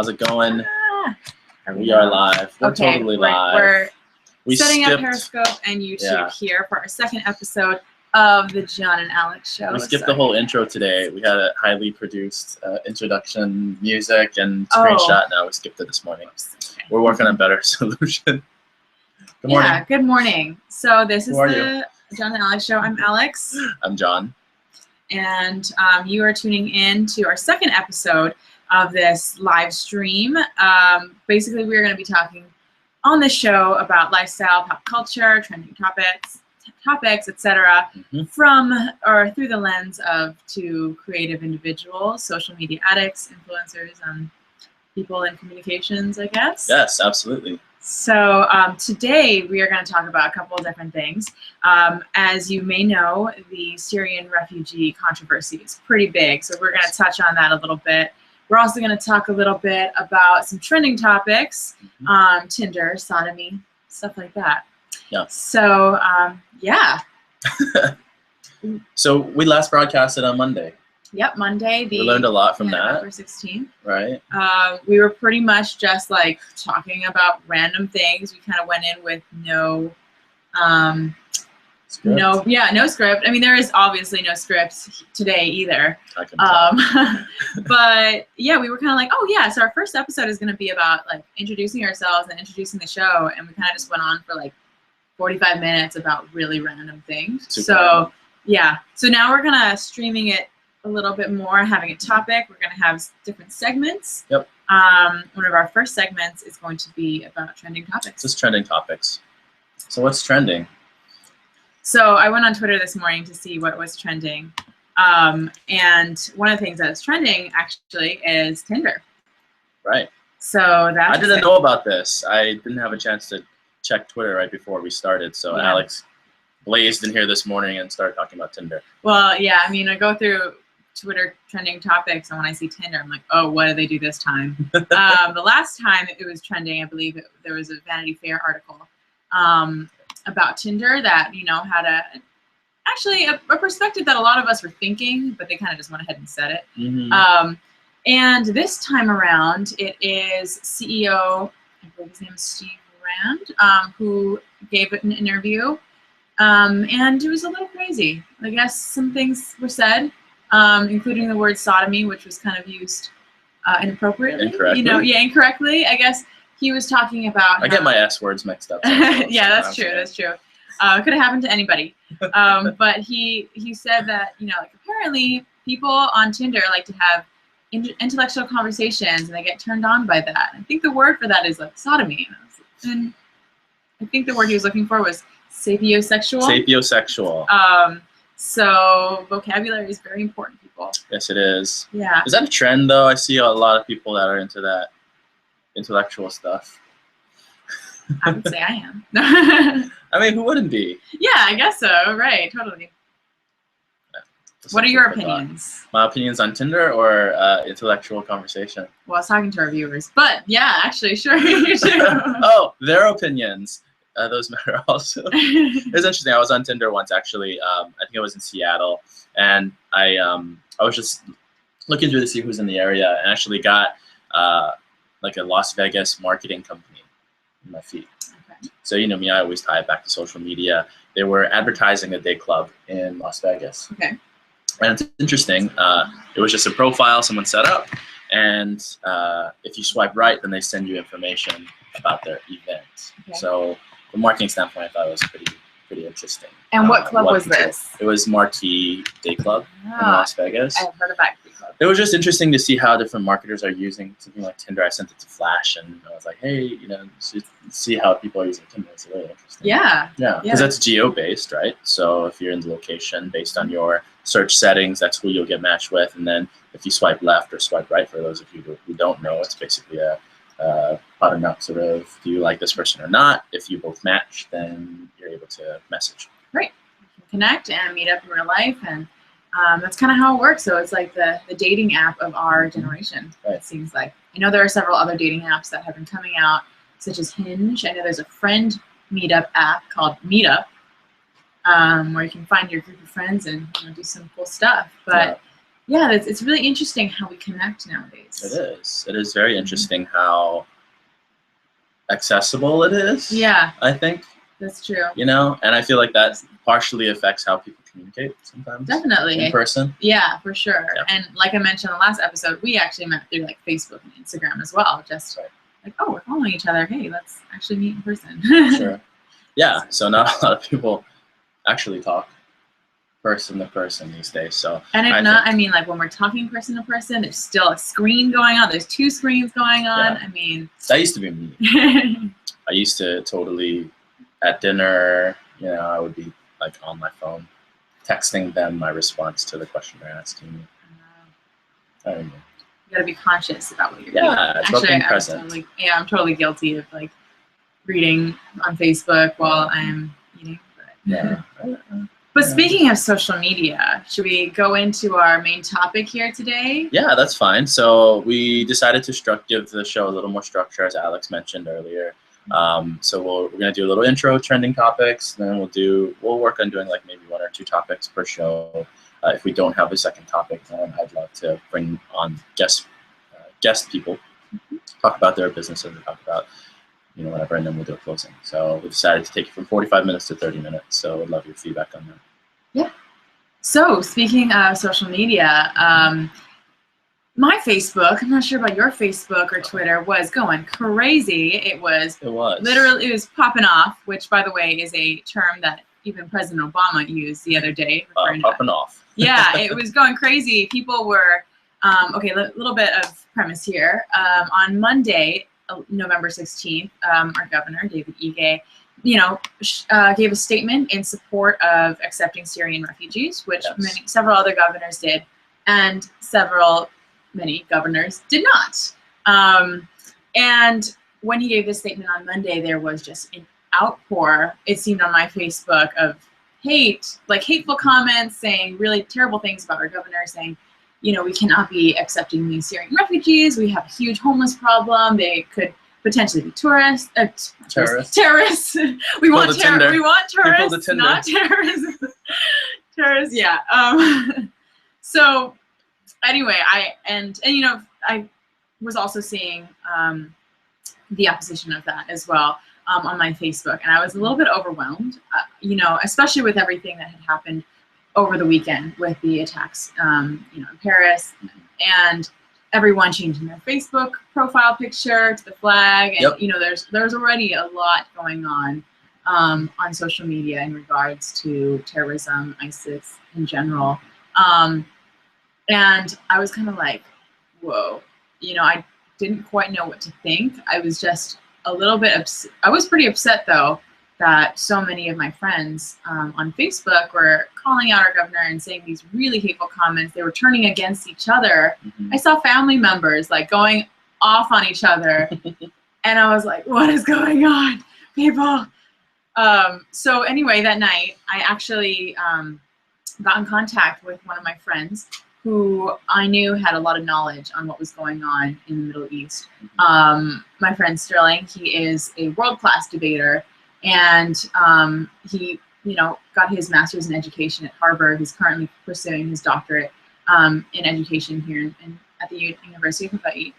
How's it going? We are live. We're okay, totally live. We're setting up Periscope and YouTube here for our second episode of the John and Alex Show. We skipped the whole intro today. We had a highly produced introduction music and screenshot. Now we skipped it this morning. Okay. We're working on a better solution. Good morning. Yeah, good morning. So this is the John and Alex Show. I'm Alex. I'm John. And you are tuning in to our second episode of this live stream. Basically, we're going to be talking on the show about lifestyle, pop culture, trending topics, etc., from or through the lens of two creative individuals, social media addicts, influencers, people in communications, I guess. Yes, absolutely. So today we are going to talk about a couple of different things. As you may know, the Syrian refugee controversy is pretty big, so we're going to touch on that a little bit. We're also going to talk a little bit about some trending topics, Tinder, sodomy, stuff like that. Yeah. So, yeah. So we last broadcasted on Monday. Yep, Monday. We learned a lot from that. November 16th. Right. We were pretty much just like talking about random things. We kind of went in with no script. No script. I mean, there is obviously no script today either. I can tell. But yeah, we were kind of like, oh yeah, so our first episode is going to be about like introducing ourselves and introducing the show, and we kind of just went on for like 45 minutes about really random things. So yeah, so now we're gonna streaming it a little bit more, having a topic. We're gonna have different segments. Yep. One of our first segments is going to be about trending topics. Just trending topics. So what's trending? So I went on Twitter this morning to see what was trending. And one of the things that is trending actually is Tinder. Right. So that's I didn't know about this. I didn't have a chance to check Twitter right before we started. So yeah. Alex blazed in here this morning and started talking about Tinder. Well, yeah, I mean, I go through Twitter trending topics, and when I see Tinder, I'm like, oh, what did they do this time? The last time it was trending, I believe there was a Vanity Fair article about Tinder that, you know, had a perspective that a lot of us were thinking, but they kind of just went ahead and said it. And this time around, it is CEO, I believe his name is Steve Rand, who gave it an interview, and it was a little crazy. I guess some things were said, including the word sodomy, which was kind of used inappropriately. Incorrectly. You know, incorrectly. I guess he was talking about. I get my S words mixed up. Yeah, that's true. That's true. It could have happened to anybody. But he said that, you know, like apparently people on Tinder like to have intellectual conversations, and they get turned on by that. I think the word for that is like sodomy. And I think the word he was looking for was sapiosexual. Sapiosexual. So vocabulary is very important, people. Yes, it is. Yeah. Is that a trend, though? I see a lot of people that are into that intellectual stuff. I would say I am. I mean, who wouldn't be? Yeah, I guess so. Right, totally. Yeah, what are your opinions? My opinions on Tinder or intellectual conversation? Well, I was talking to our viewers, but yeah, actually, sure. Oh, their opinions. Those matter also. It was interesting. I was on Tinder once, actually. I think I was in Seattle, and I was just looking through to see who's in the area, and actually got like a Las Vegas marketing company in my feed. Okay. So you know me, I always tie it back to social media. They were advertising a day club in Las Vegas. Okay. And it's interesting. It was just a profile someone set up, and if you swipe right, then they send you information about their event. Okay. So from a marketing standpoint, I thought it was pretty interesting. And what club was this? It was Marquee Day Club in Las Vegas. I've heard about Day Club. It was just interesting to see how different marketers are using something like Tinder. I sent it to Flash, and I was like, hey, you know, see how people are using Tinder. It's really interesting. Yeah. Yeah, because that's geo-based, right? So if you're in the location, based on your search settings, that's who you'll get matched with. And then if you swipe left or swipe right, for those of you who don't know, it's basically a bottom-up sort of, do you like this person or not? If you both match, then you're able to message. Right. You can connect and meet up in real life, and that's kind of how it works. So it's like the dating app of our generation, it seems like. I know there are several other dating apps that have been coming out, such as Hinge. I know there's a friend meetup app called Meetup, where you can find your group of friends and do some cool stuff. But yeah, it's really interesting how we connect nowadays. It is. It is very interesting how accessible it is. Yeah, I think. that's true. You know, and I feel like that partially affects how people communicate sometimes. Definitely. In person. Yeah, for sure. Yeah. And like I mentioned in the last episode, we actually met through like Facebook and Instagram as well. Just like, oh, we're following each other. Hey, let's actually meet in person. Sure. Yeah. So not a lot of people actually talk person to person these days. So. And if I mean, like when we're talking person to person, there's still a screen going on. There's 2 screens going on. Yeah. I mean. That used to be me. I used to totally, at dinner, you know, I would be like on my phone, texting them my response to the question they're asking me. I don't know. You gotta be conscious about what you're doing. doing. It's about being present. I'm totally guilty of like reading on Facebook while I'm eating. But speaking of social media, should we go into our main topic here today? Yeah, that's fine. So we decided to give the show a little more structure, as Alex mentioned earlier. So we're gonna do a little intro, trending topics, and then we'll work on doing like maybe 1 or 2 topics per show. If we don't have a second topic, then I'd love to bring on guest people, talk about their businesses, and talk about whatever, and then we'll do a closing. So we decided to take it from 45 minutes to 30 minutes. So I'd love your feedback on that. Yeah. So speaking of social media, my Facebook, I'm not sure about your Facebook or Twitter, was going crazy. It was literally, it was popping off, which by the way is a term that even President Obama used the other day. Popping off. Yeah, it was going crazy. People were, okay, a little bit of premise here. On Monday, November 16th, our governor, David Ige, gave a statement in support of accepting Syrian refugees, which several other governors did, and many governors did not. And when he gave this statement on Monday, there was just an outpour, it seemed, on my Facebook of hateful comments saying really terrible things about our governor, saying, we cannot be accepting these Syrian refugees. We have a huge homeless problem. They could potentially be terrorists. We want tourists, not terrorists. Terrorists, yeah. So anyway, I was also seeing the opposition of that as well on my Facebook, and I was a little bit overwhelmed, especially with everything that had happened over the weekend with the attacks, in Paris, and everyone changing their Facebook profile picture to the flag, and there's already a lot going on social media in regards to terrorism, ISIS in general, and I was kind of like, whoa, I didn't quite know what to think. I was just a little bit I was pretty upset though that so many of my friends on Facebook were calling out our governor and saying these really hateful comments. They were turning against each other. I saw family members like going off on each other, and I was like, what is going on, people? So anyway, that night, I actually got in contact with one of my friends who I knew had a lot of knowledge on what was going on in the Middle East. My friend Sterling, he is a world-class debater, and he, got his master's in education at Harvard. He's currently pursuing his doctorate in education here at the University of Hawaii.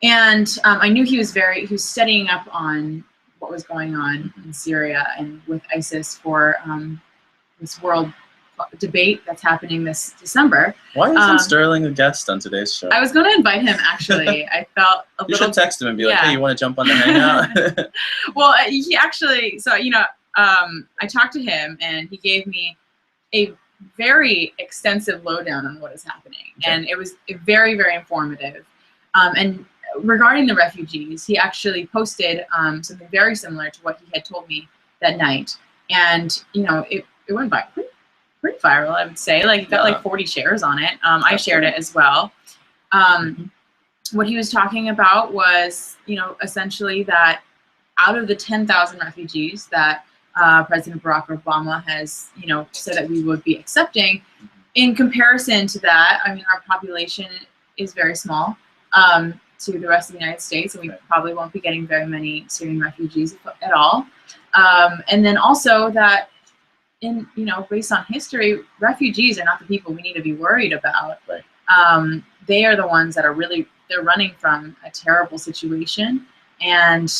And I knew he was studying up on what was going on in Syria and with ISIS for this world debate that's happening this December. Why isn't Sterling a guest on today's show? I was going to invite him, actually. I felt a little... You should text him and be like, hey, you want to jump on the hangout? Well, he actually... So, I talked to him, and he gave me a very extensive lowdown on what is happening. Okay. And it was very, very informative. And regarding the refugees, he actually posted something very similar to what he had told me that night. And, it went by pretty viral, I would say. Like, it got like 40 shares on it. I shared it as well. What he was talking about was, essentially that out of the 10,000 refugees that President Barack Obama has, said that we would be accepting, in comparison to that, I mean, our population is very small to the rest of the United States, and we probably won't be getting very many Syrian refugees at all. And then also that, based on history, refugees are not the people we need to be worried about. Right. they are the ones that are really, they're running from a terrible situation. And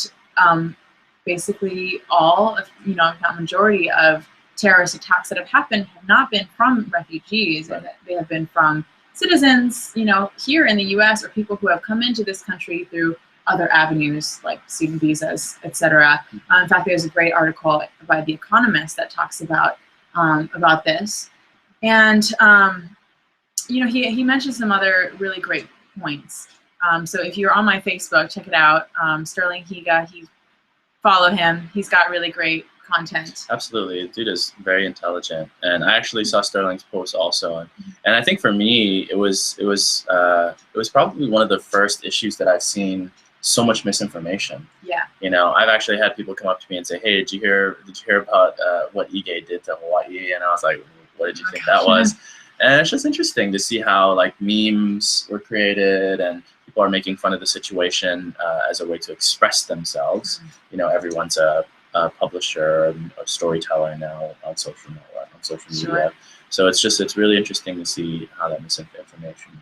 basically all of, you know, if not majority of terrorist attacks that have happened have not been from refugees. Right. They have been from citizens, you know, here in the U.S. or people who have come into this country through other avenues like student visas, etc. In fact, there's a great article by The Economist that talks about this. And, you know, he mentioned some other really great points. So if you're on my Facebook, check it out. Sterling Higa, follow him. He's got really great content. Absolutely, dude is very intelligent, and I actually saw Sterling's post also, and I think for me it was probably one of the first issues that I've seen so much misinformation. Yeah. You know, I've actually had people come up to me and say, "Hey, did you hear about what Ige did to Hawaii?" And I was like, "What did you think that was?" And it's just interesting to see how like memes were created and people are making fun of the situation as a way to express themselves. You know, everyone's a publisher and a storyteller now on social media. Sure. So it's really interesting to see how that misinformation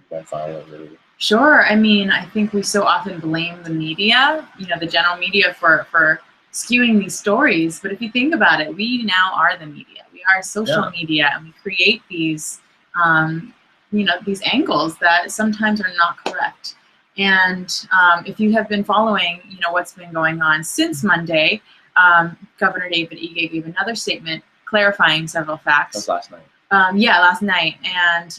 went viral. Really. Sure. I mean, I think we so often blame the media, you know, the general media for skewing these stories. But if you think about it, we now are the media. We are social media, and we create these, you know, these angles that sometimes are not correct. And if you have been following, you know, what's been going on since Monday, Governor David Ige gave another statement clarifying several facts. That was last night. Yeah, last night. And,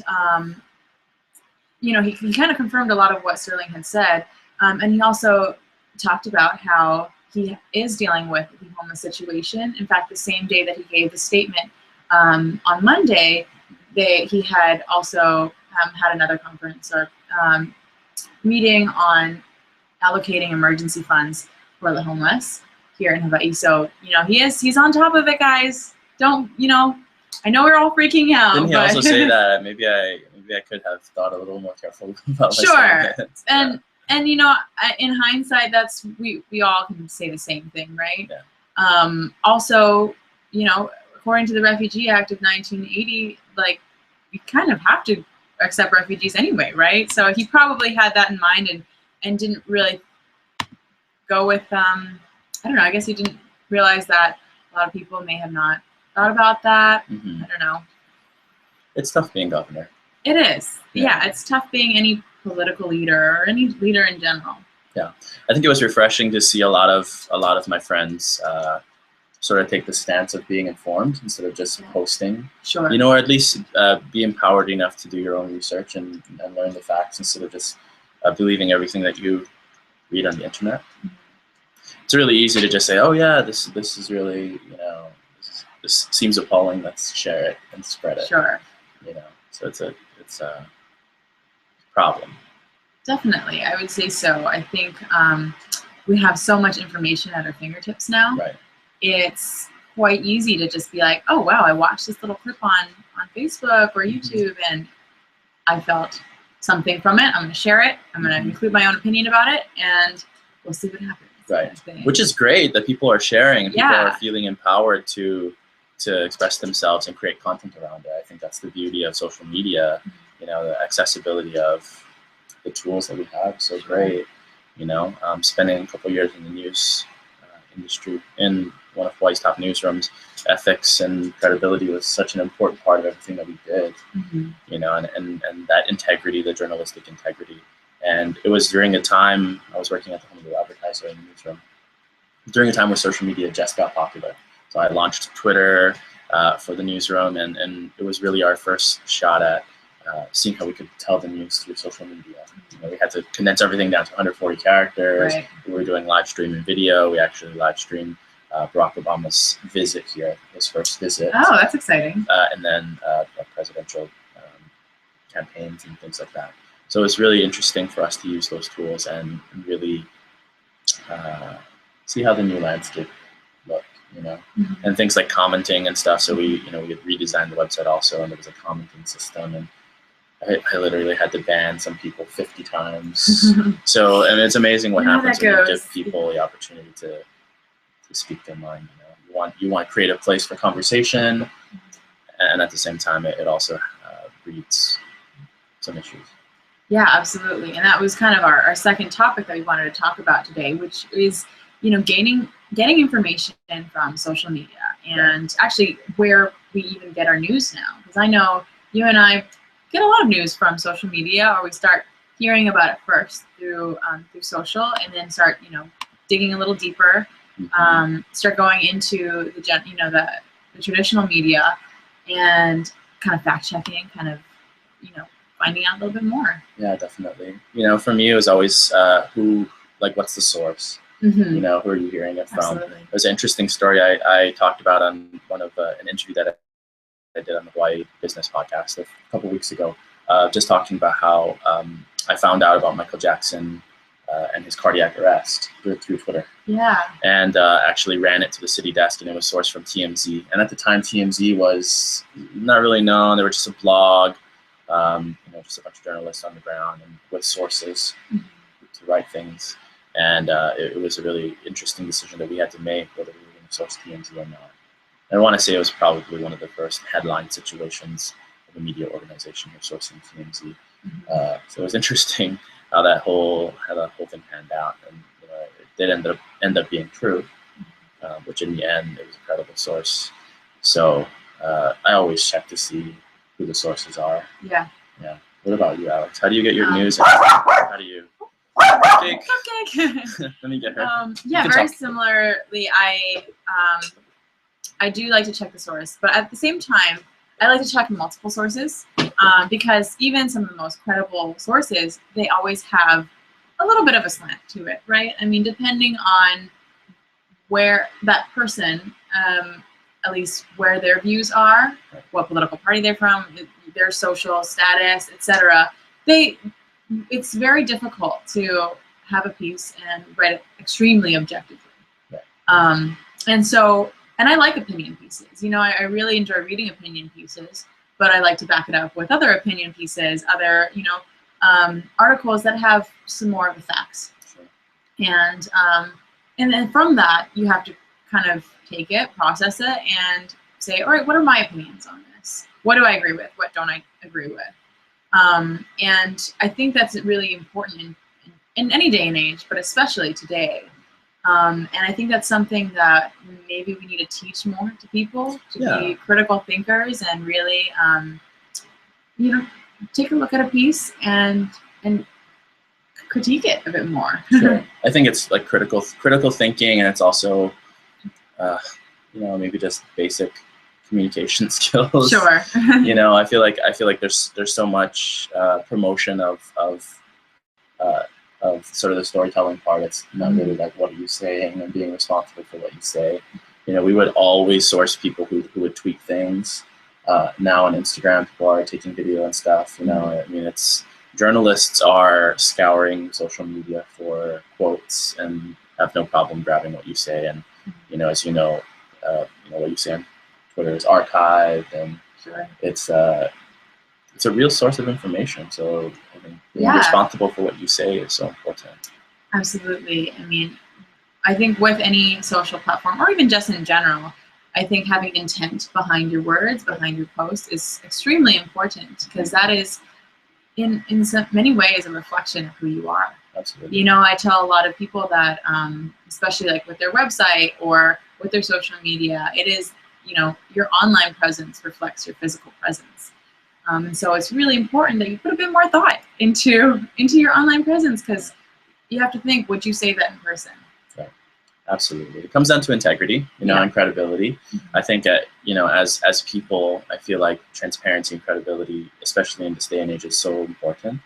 you know, he kind of confirmed a lot of what Sterling had said. And he also talked about how he is dealing with the homeless situation. In fact, the same day that he gave the statement on Monday, he had also had another conference or meeting on allocating emergency funds for the homeless here in Hawaii. So, you know, he's on top of it, guys. Don't, you know, I know we're all freaking out. Didn't he also say that maybe I could have thought a little more careful about sure. And you know, in hindsight, that's we all can say the same thing, right? Yeah. Also, you know, according to the Refugee Act of 1980, like you kind of have to accept refugees anyway, right? So he probably had that in mind and didn't really go with I don't know, I guess he didn't realize that a lot of people may have not thought about that. Mm-hmm. I don't know. It's tough being governor. It is. Yeah, it's tough being any political leader or any leader in general. Yeah, I think it was refreshing to see a lot of my friends sort of take the stance of being informed instead of just posting. Sure. You know, or at least be empowered enough to do your own research and learn the facts instead of just believing everything that you read on the internet. Mm-hmm. It's really easy to just say, "Oh yeah, this is really, you know, this seems appalling. Let's share it and spread it." Sure. You know, so it's a problem. Definitely, I would say so. I think we have so much information at our fingertips now. Right. It's quite easy to just be like, "Oh wow, I watched this little clip on Facebook or YouTube, and I felt something from it. I'm going to share it. I'm going to include my own opinion about it, and we'll see what happens." Right. Which is great that people are sharing and people are feeling empowered to express themselves and create content around it. I think that's the beauty of social media. You know, the accessibility of the tools that we have is so great. You know, spending a couple of years in the news industry in one of Hawaii's top newsrooms, ethics and credibility was such an important part of everything that we did. Mm-hmm. You know, and that integrity, the journalistic integrity. And it was during a time I was working at the Home of the Advertiser in the newsroom. During a time where social media just got popular. So I launched Twitter for the newsroom, and it was really our first shot at seeing how we could tell the news through social media. You know, we had to condense everything down to 140 characters. Right. We were doing live streaming video. We actually live streamed Barack Obama's visit here, his first visit. Oh, that's exciting. And then presidential campaigns and things like that. So it's really interesting for us to use those tools and really see how the new landscape look, you know, and things like commenting and stuff. So we had redesigned the website also, and there was a commenting system, and I literally had to ban some people 50 times. So, and it's amazing what happens when you give people the opportunity to speak their mind. You know, you want to create a place for conversation, and at the same time, it also breeds some issues. Yeah, absolutely. And that was kind of our second topic that we wanted to talk about today, which is, getting information from social media and actually where we even get our news now. Because I know you and I get a lot of news from social media, or we start hearing about it first through social, and then start, digging a little deeper, start going into the traditional media and kind of fact checking, kind of, finding out a little bit more. Yeah, definitely. For me, it was always what's the source? Mm-hmm. Who are you hearing it from? Absolutely. There's an interesting story I talked about on one of an interview that I did on the Hawaii Business Podcast a couple weeks ago, just talking about how I found out about Michael Jackson and his cardiac arrest through Twitter. Yeah. And actually ran it to the city desk, and it was sourced from TMZ. And at the time, TMZ was not really known. They were just a blog, just a bunch of journalists on the ground and with sources to write things. And it was a really interesting decision that we had to make, whether we were going to source TMZ or not. And I want to say it was probably one of the first headline situations of a media organization of sourcing TMZ. So it was interesting how that whole thing panned out, and it did end up being true, which in the end it was a credible source. So I always check to see who the sources are. Yeah. Yeah. What about you, Alex? How do you get your news? How do you? Cupcake. Let me get her. Yeah, very similarly. I do like to check the source, but at the same time, I like to check multiple sources because even some of the most credible sources, they always have a little bit of a slant to it, right? I mean, depending on where that person, at least where their views are, what political party they're from, their social status, etc. It's very difficult to have a piece and write it extremely objectively. And I like opinion pieces. I really enjoy reading opinion pieces, but I like to back it up with other opinion pieces, other, articles that have some more of the facts. Sure. And then from that, you have to kind of take it, process it, and say, all right, what are my opinions on this? What do I agree with? What don't I agree with? And I think that's really important in any day and age, but especially today. And I think that's something that maybe we need to teach more to people, to be critical thinkers and really, take a look at a piece and critique it a bit more. Sure. I think it's like critical thinking, and it's also, maybe just basic communication skills. Sure. I feel like there's so much promotion of sort of the storytelling part. It's not really like what are you saying and being responsible for what you say. We would always source people who would tweet things. Now on Instagram, people are taking video and stuff. It's journalists are scouring social media for quotes and have no problem grabbing what you say. And as what you say on Twitter is archived, and sure. It's a real source of information. So I think being responsible for what you say is so important. Absolutely. I mean, I think with any social platform, or even just in general, I think having intent behind your words, behind your post, is extremely important, because that is, in many ways, a reflection of who you are. Absolutely. I tell a lot of people that, especially like with their website or with their social media, it is, your online presence reflects your physical presence. And so it's really important that you put a bit more thought into your online presence, because you have to think, would you say that in person? Right. Absolutely. It comes down to integrity, and credibility. I think that, as people, I feel like transparency and credibility, especially in this day and age, is so important.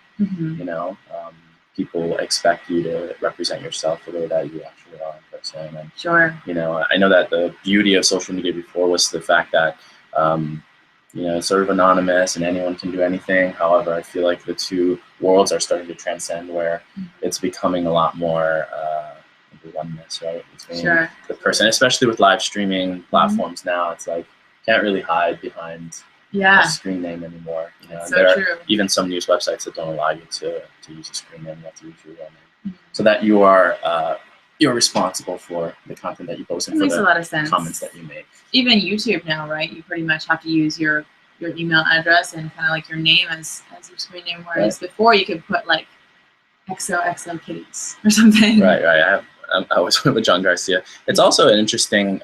People expect you to represent yourself the way that you actually are in person. And, sure. I know that the beauty of social media before was the fact that, it's sort of anonymous and anyone can do anything. However, I feel like the two worlds are starting to transcend, where it's becoming a lot more oneness, right? Between the person, especially with live streaming platforms now, it's like can't really hide behind a screen name anymore. So there true. are even some news websites that don't allow you to use a screen name. You have to use your real name, so that you are you're responsible for the content that you post and for the comments that you make. Even YouTube now, right? You pretty much have to use your your email address and kind of like your name as your screen name, whereas before you could put like XOXO kitties or something. Right. I was with John Garcia. It's also an interesting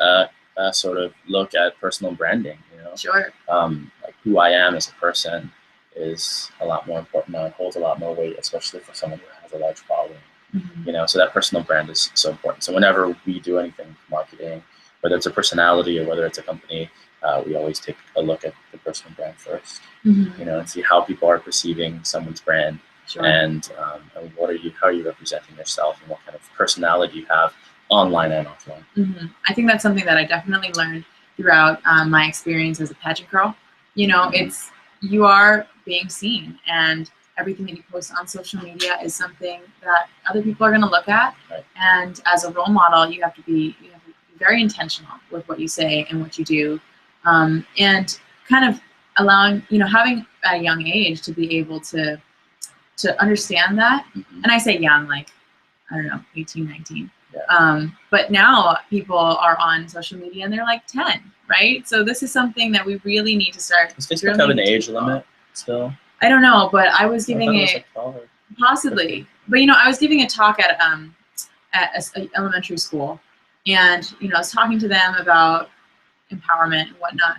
sort of look at personal branding. You know, Sure. Like who I am as a person is a lot more important now. It holds a lot more weight, especially for someone who has a large following. You know, so that personal brand is so important. So whenever we do anything marketing, whether it's a personality or whether it's a company, we always take a look at the personal brand first. You know, and see how people are perceiving someone's brand. Sure. And how are you representing yourself, and what kind of personality you have online and offline. I think that's something that I definitely learned throughout my experience as a pageant girl. You know, it's you are being seen, and everything that you post on social media is something that other people are going to look at. Right. And as a role model, you have to be very intentional with what you say and what you do, and kind of allowing, you know, having at a young age to be able to understand that. And I say young, like, I don't know, 18, 19. Yeah. But now people are on social media and they're like 10, right? So this is something that we really need to start. Does Facebook have an age limit still? I don't know, but I was giving possibly. But you know, I was giving a talk at an elementary school, and you know, I was talking to them about empowerment and whatnot,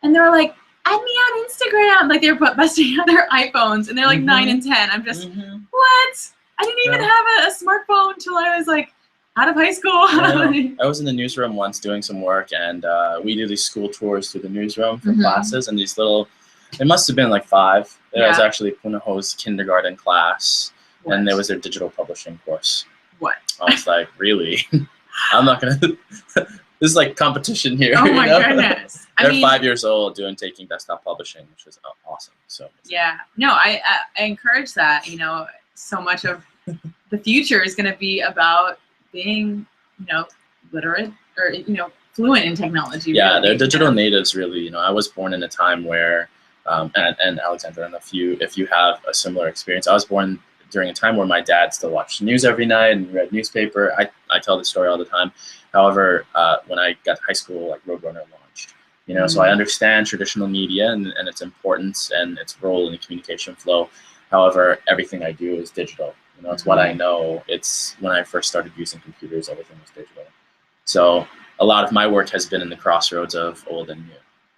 and they were like, "Add me on Instagram!" Like they were busting out their iPhones, and they're like 9 and 10. I'm just, what? I didn't even have a smartphone until I was like out of high school. I was in the newsroom once doing some work, and we do these school tours through the newsroom for classes, and these little, it must have been like 5. There was actually Punaho's kindergarten class, and there was their digital publishing course. What? I was like, really? I'm not gonna. This is like competition here. Oh my goodness! They're 5 years old taking desktop publishing, which is awesome. So yeah, no, I encourage that. You know, so much of the future is going to be about being, you know, literate or, you know, fluent in technology. Yeah, really, they're digital natives, really. You know, I was born in a time where, and Alexander, and if you have a similar experience, I was born during a time where my dad still watched the news every night and read newspaper. I tell this story all the time. However, when I got to high school, like Roadrunner launched. You know, so I understand traditional media and its importance and its role in the communication flow. However, everything I do is digital. You know, it's what I know. It's when I first started using computers, everything was digital. So a lot of my work has been in the crossroads of old and new.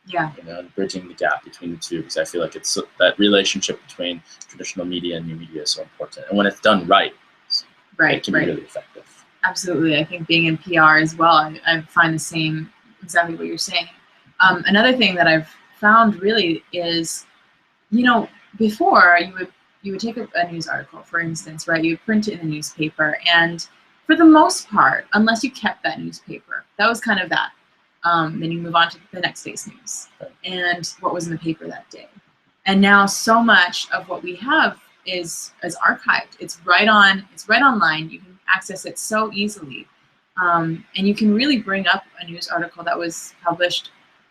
Yeah. You know, bridging the gap between the two, because I feel like it's that relationship between traditional media and new media is so important. And when it's done right, it can be really effective. Absolutely. I think being in PR as well, I find the same, exactly what you're saying. Another thing that I've found really is, you know, before you would take a news article, for instance, right? You would print it in the newspaper, and for the most part, unless you kept that newspaper, that was kind of that. Then you move on to the next day's news and what was in the paper that day. And now so much of what we have is archived. It's right online. You can access it so easily. And you can really bring up a news article that was published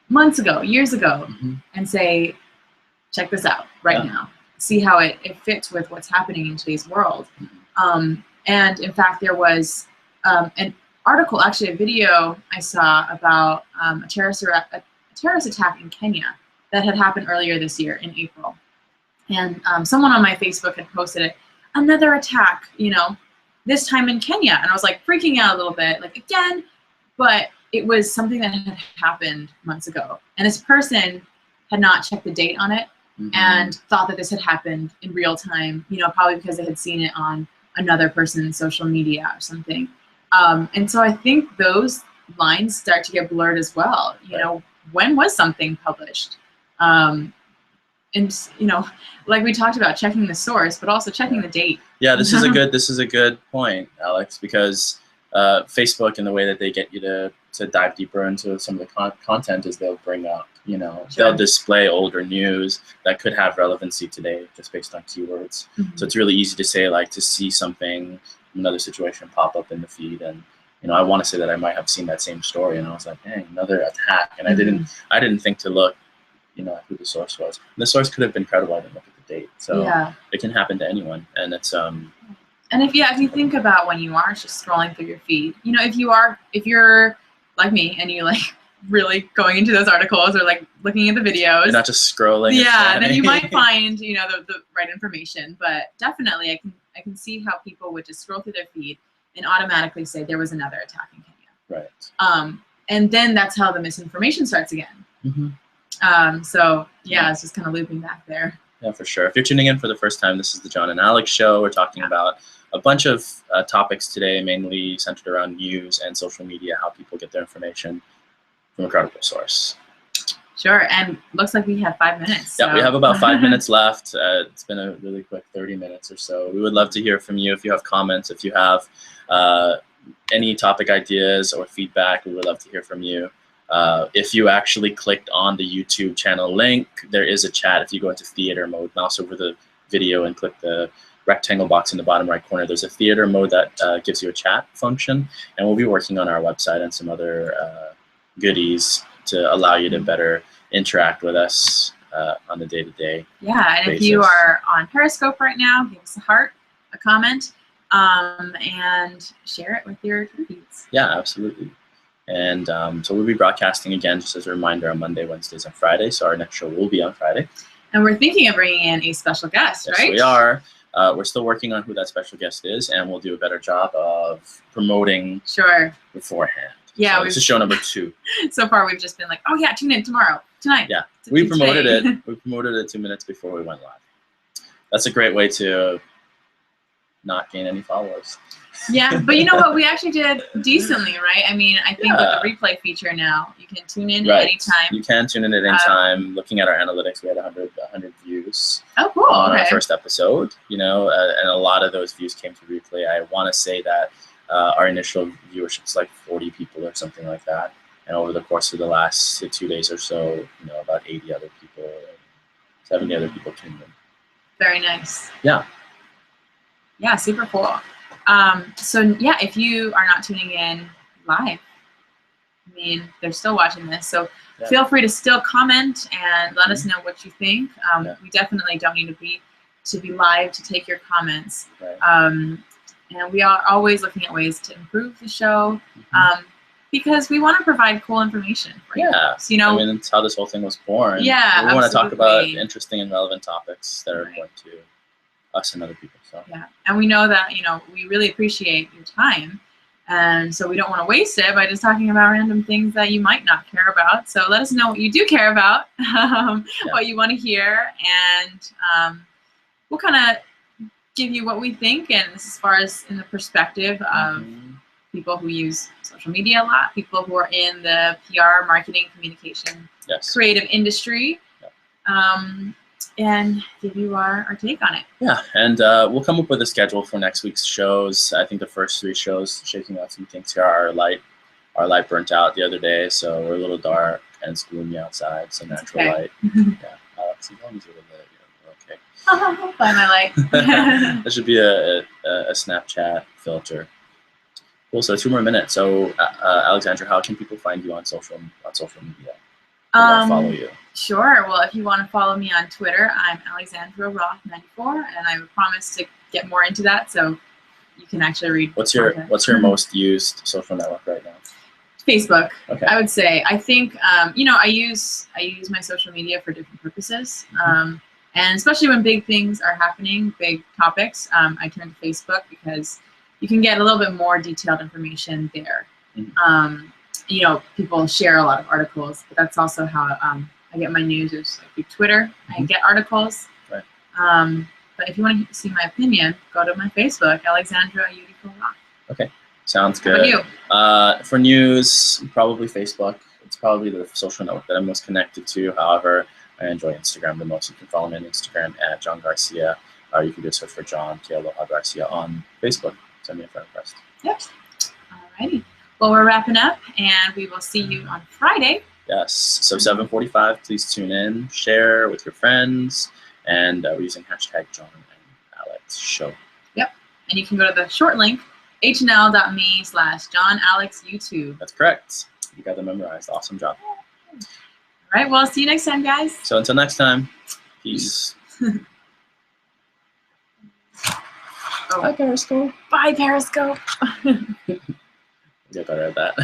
months ago, years ago, and say, check this out right now. See how it fits with what's happening in today's world. And in fact, there was an article, actually a video I saw about a terrorist attack in Kenya that had happened earlier this year in April. And someone on my Facebook had posted it, another attack, you know, this time in Kenya. And I was like freaking out a little bit, like again, but it was something that had happened months ago. And this person had not checked the date on it and thought that this had happened in real time, you know, probably because they had seen it on another person's social media or something. And so I think those lines start to get blurred as well. You know, when was something published? And, you know, like we talked about, checking the source, but also checking the date. Yeah, this is a good point, Alex, because Facebook and the way that they get you to dive deeper into some of the content is they'll bring up, you know, they'll display older news that could have relevancy today just based on keywords. So it's really easy to say, like, to see something, another situation pop up in the feed, and you know, I want to say that I might have seen that same story, and I was like, dang, another attack, and I didn't think to look, you know, who the source was. And the source could have been credible. I didn't look at the date, so it can happen to anyone, and it's And if you think about when you are just scrolling through your feed, you know, if you're like me and you like really going into those articles or like looking at the videos. You're not just scrolling. Yeah, then you might find, you know, the right information. But definitely, I can see how people would just scroll through their feed and automatically say there was another attack in Kenya. Right. And then that's how the misinformation starts again. So yeah, it's just kind of looping back there. Yeah, for sure. If you're tuning in for the first time, this is the John and Alex Show. We're talking about a bunch of topics today, mainly centered around news and social media, how people get their information from a credible source. Sure, and looks like we have 5 minutes. Yeah, so. we have about 5 minutes left. It's been a really quick 30 minutes or so. We would love to hear from you. If you have comments, if you have any topic ideas or feedback, we would love to hear from you. If you actually clicked on the YouTube channel link, there is a chat. If you go into theater mode, mouse over the video and click the rectangle box in the bottom right corner, there's a theater mode that gives you a chat function. And we'll be working on our website and some other goodies to allow you to better interact with us on the day-to-day Yeah, and basis. if you are on Periscope right now, give us a heart, a comment, and share it with your feeds. Yeah, absolutely. And so we'll be broadcasting again, just as a reminder, on Monday, Wednesdays, and Friday. So our next show will be on Friday. And we're thinking of bringing in a special guest, Yes, right? we are. We're still working on who that special guest is, and we'll do a better job of promoting beforehand. Yeah, so this is show number 2. So far, we've just been like, oh yeah, tune in tomorrow, tonight. Yeah, we promoted it. We promoted it 2 minutes before we went live. That's a great way to not gain any followers. Yeah, but you know what? We actually did decently, right? I mean, I think with the replay feature now, you can tune in at any time. You can tune in at any time. Looking at our analytics, we had 100 views cool. on our first episode, you know, and a lot of those views came to replay. I want to say that our initial viewership is like 40 people or something like that. And over the course of the last 2 days or so, you know, about 80 other people, 70 other people tuned in. Very nice. Yeah. Yeah, super cool. So yeah, if you are not tuning in live, I mean, they're still watching this, so feel free to still comment and let us know what you think. We definitely don't need to be live to take your comments. And we are always looking at ways to improve the show, because we want to provide cool information for you. So, you know, I mean, that's how this whole thing was born. Yeah, we want to talk about interesting and relevant topics that are important to us and other people. So. Yeah, and we know that, you know, we really appreciate your time, and so we don't want to waste it by just talking about random things that you might not care about. So let us know what you do care about, what you want to hear, and we'll kind of give you what we think, and this as far as in the perspective of people who use social media a lot, people who are in the PR, marketing, communication, creative industry. And give you our take on it. Yeah, and we'll come up with a schedule for next week's shows. I think the first 3 shows, shaking out some things here. Our light burnt out the other day, so we're a little dark and it's gloomy outside, so natural light. Yeah, Alex, as long as you're lit, we're okay. Find my light. That should be a Snapchat filter. Cool. So 2 more minutes. So Alexandra, how can people find you on social media? Follow you. Sure. Well, if you want to follow me on Twitter, I'm Alexandra Roth94, and I promise to get more into that, so you can actually read. What's your most used social network right now? Facebook. Okay. I would say. I think you know, I use my social media for different purposes, and especially when big things are happening, big topics, I turn to Facebook because you can get a little bit more detailed information there. You know, people share a lot of articles, but that's also how I get my news is like through Twitter. I get articles. Right. But if you want to see my opinion, go to my Facebook, Alexandra Roth. Okay, sounds good. How about you? For news, probably Facebook. It's probably the social network that I'm most connected to. However, I enjoy Instagram the most. You can follow me on Instagram at John Garcia, or you can just search for John Aloha Garcia on Facebook. Send me a friend request. Yep. Alrighty. Well, we're wrapping up, and we will see you on Friday. Yes, so 7:45, please tune in, share with your friends, and we're using hashtag JohnandAlexShow. Yep, and you can go to the short link, hnl.me/JohnAlexYouTube. That's correct. You got them memorized. Awesome job. All right, well, see you next time, guys. So until next time, peace. Bye, Periscope. Bye, Periscope. Get better at that.